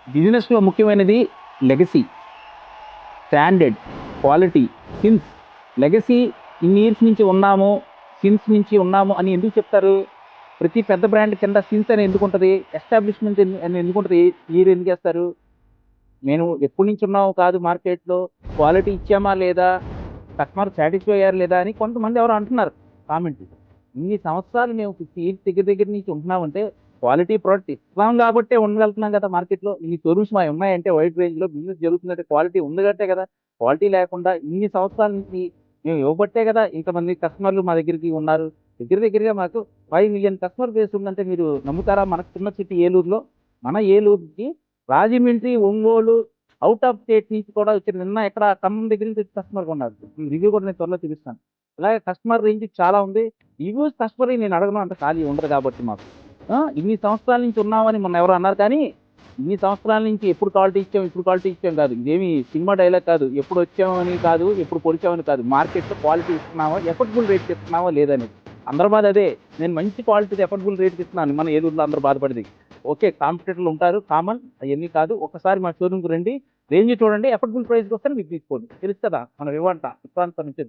బిజినెస్‌లో ముఖ్యమైనది legacy, standard, quality, since. Legacy ఇన్ని ఇయర్స్ నుంచి ఉన్నాము, సిన్స్ నుంచి ఉన్నాము అని ఎందుకు చెప్తారు? ప్రతి పెద్ద బ్రాండ్ కింద సిన్స్ అని ఎందుకుంటది? ఎస్టాబ్లిష్‌మెంట్ అని ఎందుకుంటది? ఇయర్ ఎందుకేస్తారు? నేను ఎప్పటి నుంచి ఉన్నామో కాదు మార్కెట్‌లో, క్వాలిటీ ఇచ్చామా లేదా? కస్టమర్ సాటిస్ఫై అయ్యారా లేదా? అని కొంతమంది ఎవరో అంటున్నారు కామెంట్‌లో. ఇన్ని సంవత్సరాలు మేము 50 ఇయర్స్ దగ్గర దగ్గర నుంచి ఉంటున్నామంటే క్వాలిటీ ప్రోడక్ట్ ఇస్తున్నాం కాబట్టే ఉండగలుగుతున్నాం కదా మార్కెట్‌లో. ఇన్ని షోరూమ్స్ మాయి ఉన్నాయంటే వైడ్ రేంజ్‌లో బిజినెస్ జరుగుతుందంటే క్వాలిటీ ఉంది కాబట్టే కదా! క్వాలిటీ లేకుండా ఇన్ని సంవత్సరాల నుంచి మేము ఇవ్వబట్టే కదా ఇంతమంది కస్టమర్లు మా దగ్గరికి ఉన్నారు. దగ్గర దగ్గరగా మాకు 5,000,000 కస్టమర్ బేస్ ఉందంటే మీరు నమ్ముతారా? మనకు చిన్న సిటీ ఏలూరులో. మన ఏలూరుకి Rajahmundry, Ongole, out of state నుంచి కూడా వచ్చారు. నిన్న ఇక్కడ ఖమ్మం దగ్గర నుంచి కస్టమర్ కొన్నారు. ఈ రివ్యూ కూడా నేను త్వరలో చూపిస్తాను. అలాగే కస్టమర్ రేంజ్ చాలా ఉంది. రివ్యూస్ కస్టమర్‌ని నేను అడగను, అంత ఖాళీ ఉండదు కాబట్టి మాకు. ఇన్ని సంవత్సరాల నుంచి ఉన్నామని మొన్న ఎవరో అన్నారు కానీ, ఇన్ని సంవత్సరాల నుంచి ఎప్పుడు క్వాలిటీ ఇచ్చాం, ఇప్పుడు క్వాలిటీ ఇచ్చాం కాదు. ఇదేమి సినిమా డైలాగ్ కాదు. ఎప్పుడు వచ్చామని కాదు, ఎప్పుడు పొడిచామని కాదు. మార్కెట్‌లో క్వాలిటీ ఇస్తున్నామా, ఎఫర్డబుల్ రేట్‌కి ఇస్తున్నామా లేదనేది. అందరి బాధ అదే. నేను మంచి క్వాలిటీది ఎఫర్డబుల్ రేట్‌కి ఇస్తున్నాను. మన ఏలూరులో అందరూ బాధపడేది. ఓకే. కాంపిటీటర్లు ఉంటారు కామన్. అయన్నీ కాదు. ఒక్కసారి మా షోరూమ్‌కి రండి. రేంజ్ చూడండి. ఎఫర్డబుల్ ప్రైస్‌కి వస్తే మీరు తీసుకోండి. తెలుసు కదా! మన వివాంట ఉత్తరాంధ్ర నుంచి